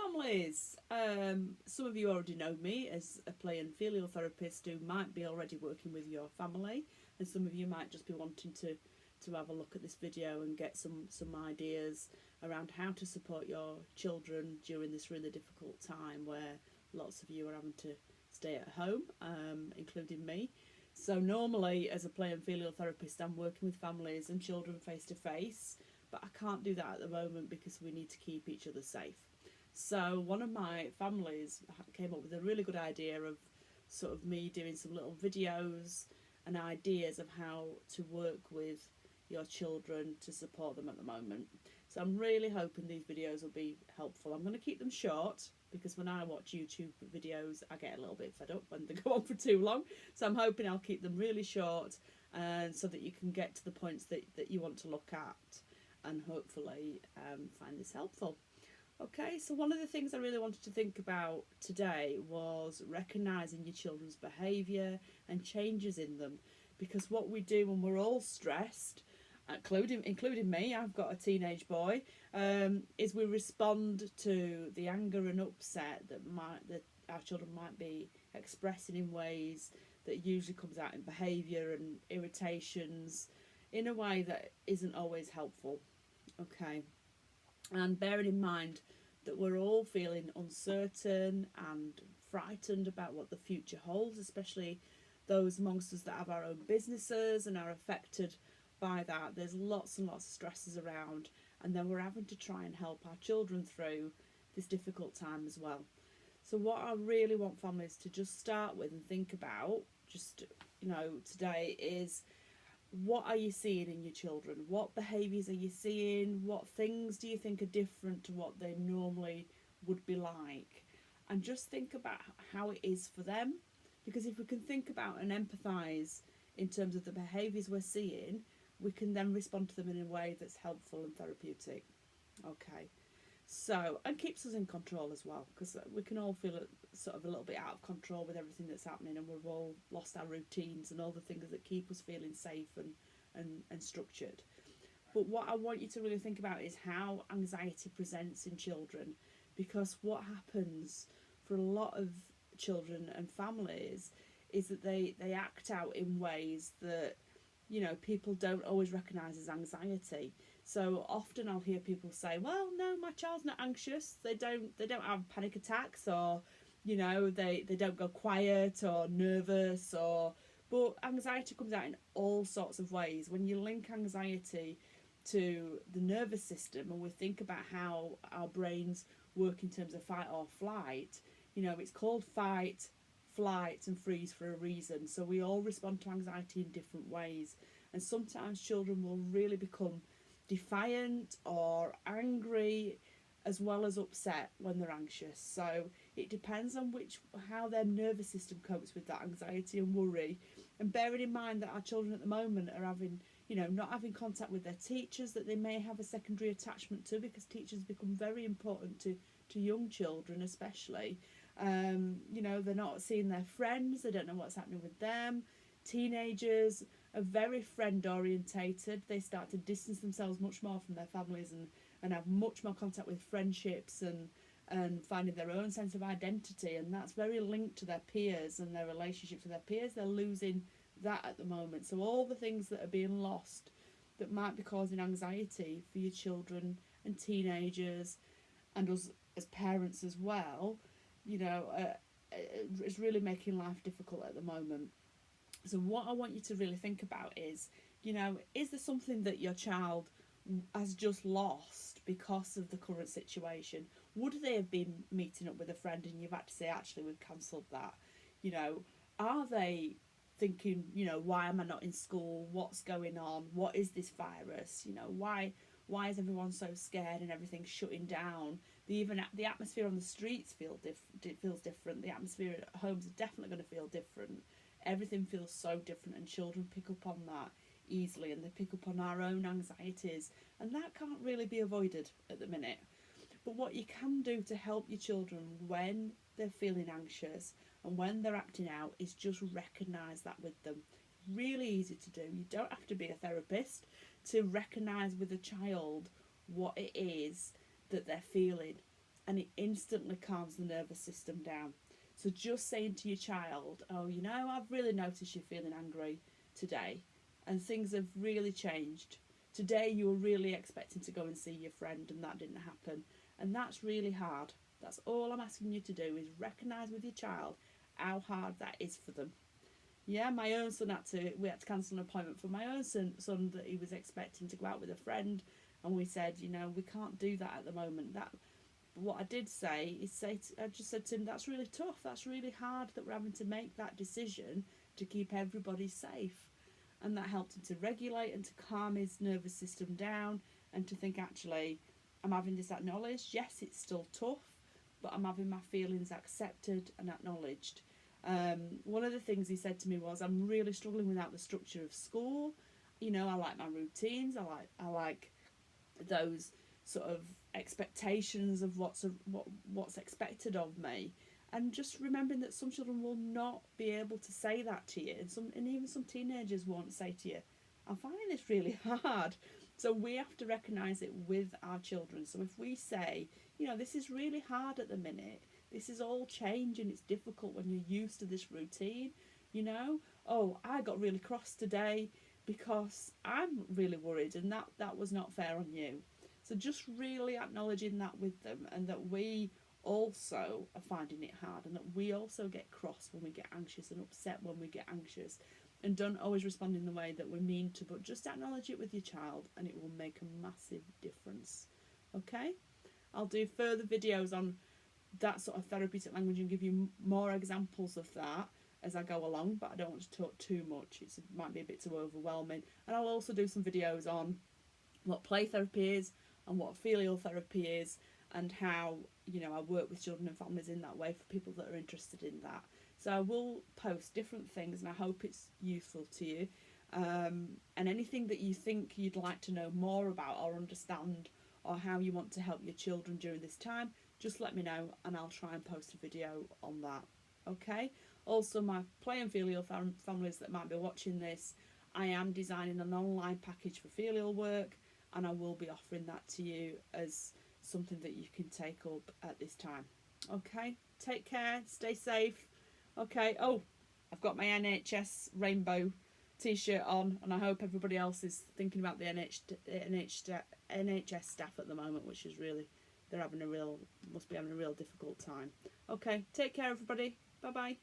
families. Some of you already know me as a play and filial therapist who might be already working with your family, and some of you might just be wanting to have a look at this video and get some ideas around how to support your children during this really difficult time where lots of you are having to stay at home, including me. So normally as a play and filial therapist I'm working with families and children face to face, but I can't do that at the moment because we need to keep each other safe. So one of my families came up with a really good idea of sort of me doing some little videos and ideas of how to work with your children to support them at the moment. So I'm really hoping these videos will be helpful. I'm going to keep them short because when I watch YouTube videos I get a little bit fed up when they go on for too long. So I'm hoping I'll keep them really short and so that you can get to the points that you want to look at and hopefully find this helpful. Okay, so one of the things I really wanted to think about today was recognising your children's behaviour and changes in them, because what we do when we're all stressed, including me, I've got a teenage boy, is we respond to the anger and upset that our children might be expressing in ways that usually comes out in behaviour and irritations in a way that isn't always helpful. Okay. And bearing in mind that we're all feeling uncertain and frightened about what the future holds, especially those amongst us that have our own businesses and are affected by that. There's lots and lots of stresses around, and then we're having to try and help our children through this difficult time as well. So what I really want families to just start with and think about today is, what are you seeing in your children? What behaviours are you seeing? What things do you think are different to what they normally would be like? And just think about how it is for them. Because if we can think about and empathise in terms of the behaviours we're seeing, we can then respond to them in a way that's helpful and therapeutic. Okay. So, and keeps us in control as well, because we can all feel sort of a little bit out of control with everything that's happening, and we've all lost our routines and all the things that keep us feeling safe and structured. But what I want you to really think about is how anxiety presents in children, because what happens for a lot of children and families is that they act out in ways that people don't always recognise as anxiety. So often I'll hear people say, well, no, my child's not anxious. They don't have panic attacks, or they don't go quiet or nervous, but anxiety comes out in all sorts of ways. When you link anxiety to the nervous system and we think about how our brains work in terms of fight or flight, it's called fight, flight and freeze for a reason. So we all respond to anxiety in different ways, and sometimes children will really become defiant or angry as well as upset when they're anxious. So it depends on how their nervous system copes with that anxiety and worry. And bearing in mind that our children at the moment are having not having contact with their teachers that they may have a secondary attachment to, because teachers become very important to young children especially. They're not seeing their friends, they don't know what's happening with them. Teenagers are very friend orientated. They start to distance themselves much more from their families and have much more contact with friendships and finding their own sense of identity, and that's very linked to their peers and their relationships with their peers. They're losing that at the moment. So all the things that are being lost that might be causing anxiety for your children and teenagers and us as parents as well, is really making life difficult at the moment. So what I want you to really think about is, is there something that your child has just lost because of the current situation? Would they have been meeting up with a friend and you've had to say, actually, we've cancelled that? Are they thinking, why am I not in school? What's going on? What is this virus? Why is everyone so scared and everything's shutting down? The atmosphere on the streets feels different. The atmosphere at homes is definitely going to feel different. Everything feels so different, and children pick up on that easily, and they pick up on our own anxieties, and that can't really be avoided at the minute. But what you can do to help your children when they're feeling anxious and when they're acting out is just recognise that with them. Really easy to do. You don't have to be a therapist to recognise with a child what it is that they're feeling, and it instantly calms the nervous system down. So just saying to your child, oh, you know, I've really noticed you're feeling angry today and things have really changed. Today you were really expecting to go and see your friend and that didn't happen. And that's really hard. That's all I'm asking you to do, is recognise with your child how hard that is for them. Yeah, my own son we had to cancel an appointment for my own son that he was expecting to go out with a friend, and we said, you know, we can't do that at the moment. But what I did say is I just said to him, that's really tough. That's really hard that we're having to make that decision to keep everybody safe. And that helped him to regulate and to calm his nervous system down and to think, actually, I'm having this acknowledged. Yes, it's still tough, but I'm having my feelings accepted and acknowledged. One of the things he said to me was, I'm really struggling without the structure of school. You know, I like my routines. I like those sort of expectations of what's expected of me, and just remembering that some children will not be able to say that to you, and even some teenagers won't say to you, I'm finding this really hard. So we have to recognise it with our children. So if we say, you know, this is really hard at the minute, this is all change and it's difficult when you're used to this routine, you know, oh, I got really cross today because I'm really worried and that was not fair on you. So just really acknowledging that with them, and that we also are finding it hard, and that we also get cross when we get anxious and upset when we get anxious, and don't always respond in the way that we mean to, but just acknowledge it with your child and it will make a massive difference. Okay, I'll do further videos on that sort of therapeutic language and give you more examples of that as I go along, but I don't want to talk too much. It might be a bit too overwhelming. And I'll also do some videos on what play therapy is and what filial therapy is, and how, you know, I work with children and families in that way for people that are interested in that. So I will post different things, and I hope it's useful to you. And anything that you think you'd like to know more about or understand, or how you want to help your children during this time, just let me know and I'll try and post a video on that. Okay? Also, my play and filial families that might be watching this, I am designing an online package for filial work, and I will be offering that to you as something that you can take up at this time. Okay? Take care, stay safe. Okay, oh, I've got my NHS rainbow t-shirt on, and I hope everybody else is thinking about the NHS staff at the moment, which is really, must be having a real difficult time. Okay, take care everybody. Bye bye.